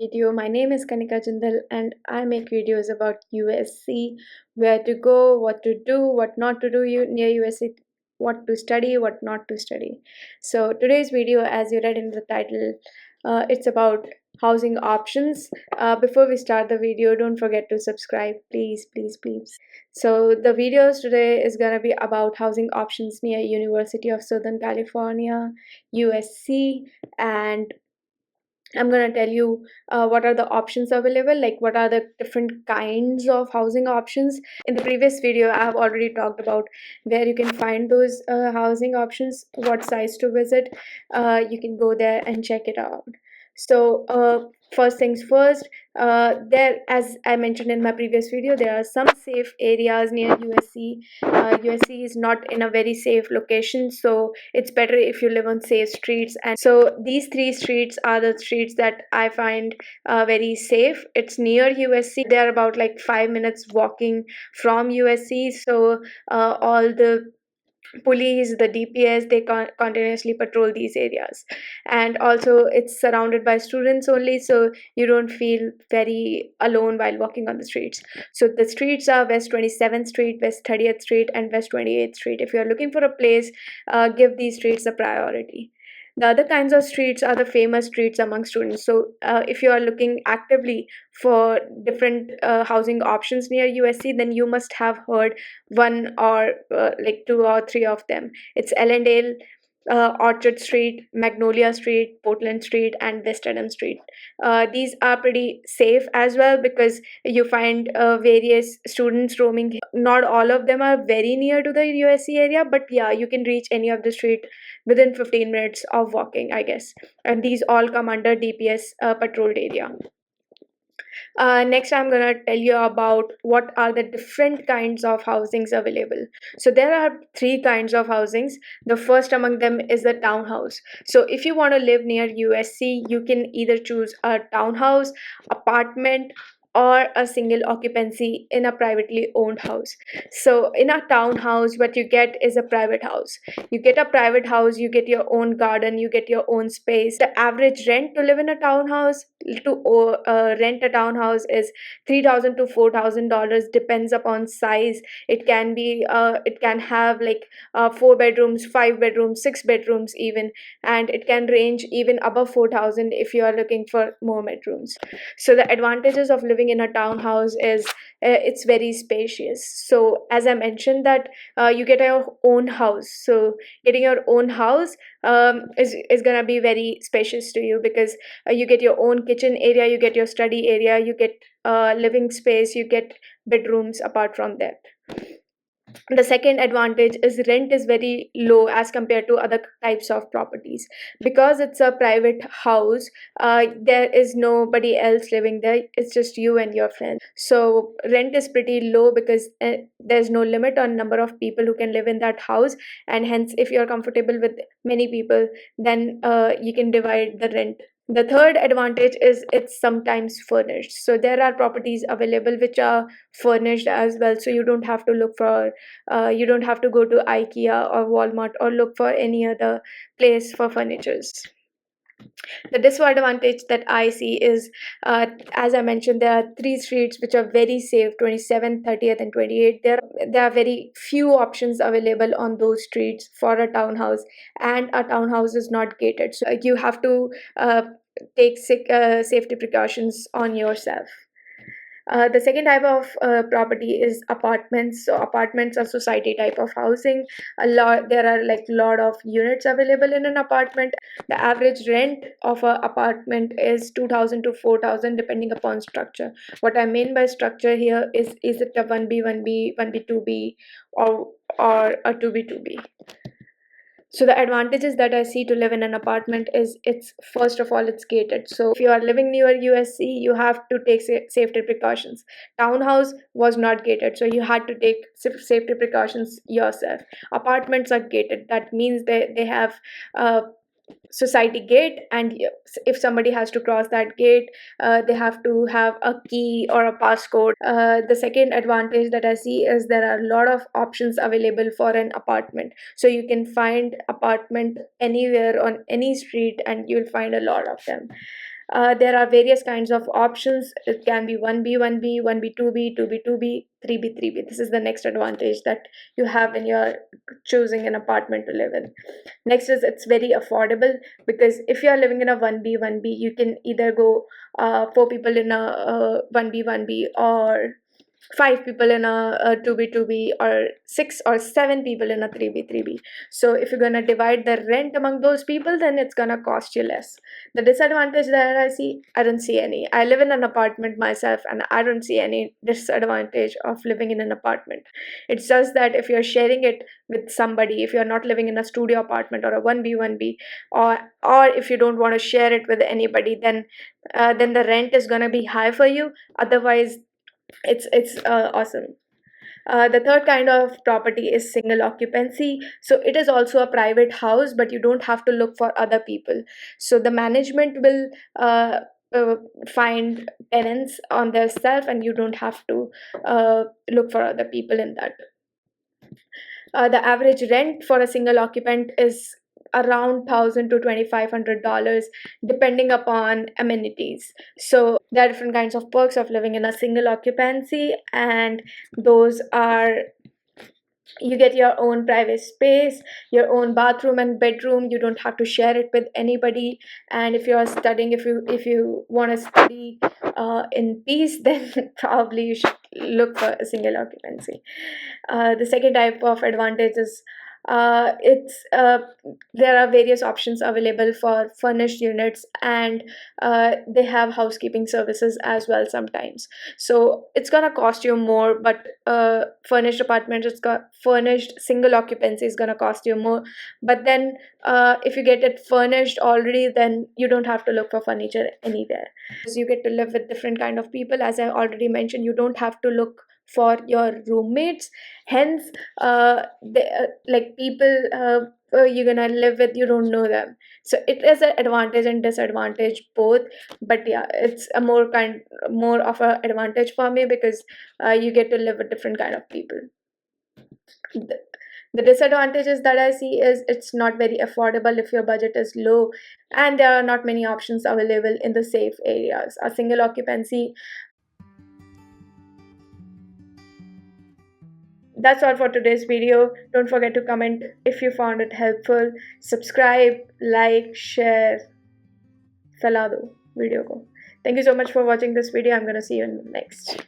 Video. My name is Kanika Jindal and I make videos about USC, where to go, what to do, what not to do near USC, what to study, what not to study. So today's video, as you read in the title, it's about housing options. Before we start the video, don't forget to subscribe, please, please, please. So the videos today is gonna be about housing options near University of Southern California, USC, and I'm going to tell you what are the options available, like what are the different kinds of housing options. In the previous video, I have already talked about where you can find those housing options, what sites to visit. You can go there and check it out. So, first things first, there, as I mentioned in my previous video, there are some safe areas near USC. USC is not in a very safe location, so it's better if you live on safe streets. And so these three streets are the streets that I find very safe. It's near USC. They're about like 5 minutes walking from USC. So all the police, the DPS, they continuously patrol these areas. And also it's surrounded by students only, so you don't feel very alone while walking on the streets. So the streets are West 27th Street, West 30th Street, and West 28th Street. If you're looking for a place, give these streets a priority. The other kinds of streets are the famous streets among students. So, if you are looking actively for different housing options near USC, then you must have heard one or like two or three of them. It's Ellendale, Orchard Street, Magnolia Street, Portland Street, and West Adam Street. These are pretty safe as well because you find various students roaming. Not all of them are very near to the USC area, but yeah, you can reach any of the street within 15 minutes of walking, I guess. And these all come under DPS patrolled area. Next, I'm going to tell you about what are the different kinds of housings available. So there are three kinds of housings. The first among them is the townhouse. So if you want to live near USC, you can either choose a townhouse, apartment, or a single occupancy in a privately owned house. So in a townhouse, what you get is a private house. You get a private house, you get your own garden, you get your own space. The average rent to live in a townhouse, to rent a townhouse, is $3,000 to $4,000, depends upon size. It can have like 4 bedrooms, 5 bedrooms, 6 bedrooms even, and it can range even above 4,000 if you are looking for more bedrooms. So the advantages of living in a townhouse is it's very spacious. So as I mentioned that you get your own house. So getting your own house is gonna be very spacious to you because you get your own kitchen area, you get your study area, you get living space, you get bedrooms apart from that. The second advantage is rent is very low as compared to other types of properties. Because it's a private house, there is nobody else living there, it's just you and your friends. So rent is pretty low because there's no limit on number of people who can live in that house, and hence if you're comfortable with many people, then you can divide the rent. The third advantage is it's sometimes furnished. So there are properties available which are furnished as well. So you don't have to go to IKEA or Walmart or look for any other place for furnitures. The disadvantage that I see is, as I mentioned, there are three streets which are very safe: 27th, 30th, and 28th. There are very few options available on those streets for a townhouse, and a townhouse is not gated. So you have to take safety precautions on yourself. The second type of property is apartments. So apartments are society type of housing. There are like lot of units available in an apartment. The average rent of an apartment is 2,000 to 4,000 depending upon structure. What I mean by structure here is it a 1B, 1B, 1B, 2B, or a 2B, 2B. So the advantages that I see to live in an apartment is it's first of all it's gated. So if you are living near USC, you have to take safety precautions. Townhouse was not gated, so you had to take safety precautions yourself. Apartments are gated. That means they have society gate, and if somebody has to cross that gate, they have to have a key or a passcode. The second advantage that I see is there are a lot of options available for an apartment. So you can find apartment anywhere on any street and you'll find a lot of them. There are various kinds of options. It can be 1B, 1B, 1B, 2B, 2B, 2B, 3B, 3B. This is the next advantage that you have when you're choosing an apartment to live in. Next is it's very affordable, because if you're living in a 1B, 1B, you can either go 4 people in a 1B, 1B, or 5 people in a 2B, 2B, or 6 or 7 people in a 3B, 3B. So if you're gonna divide the rent among those people, then it's gonna cost you less. The disadvantage that I don't see any. I live in an apartment myself, and I don't see any disadvantage of living in an apartment. It's just that if you're sharing it with somebody, if you're not living in a studio apartment or a 1B, 1B, or if you don't want to share it with anybody, then the rent is gonna be high for you. Otherwise, it's awesome. The third kind of property is single occupancy. So it is also a private house, but you don't have to look for other people. So the management will uh, find tenants on their self, and you don't have to look for other people in that. The average rent for a single occupant is around $1,000 to $2,500, depending upon amenities. So there are different kinds of perks of living in a single occupancy, and those are: you get your own private space, your own bathroom and bedroom. You don't have to share it with anybody. And if you're studying, if you want to study in peace, then probably you should look for a single occupancy. The second type of advantage is it's there are various options available for furnished units, and they have housekeeping services as well sometimes. So it's gonna cost you more, but furnished apartments, it's got furnished single occupancy is gonna cost you more. But then if you get it furnished already, then you don't have to look for furniture anywhere, because you get to live with different kind of people. As I already mentioned, you don't have to look for your roommates. Hence like people you're gonna live with, you don't know them. So it is an advantage and disadvantage both. But yeah, it's a more of a advantage for me, because you get to live with different kind of people. the, the disadvantages that I see is it's not very affordable if your budget is low, and there are not many options available in the safe areas. A single occupancy. That's all for today's video. Don't forget to comment if you found it helpful. Subscribe, like, share. Fela do video ko. Thank you so much for watching this video. I'm gonna see you in the next.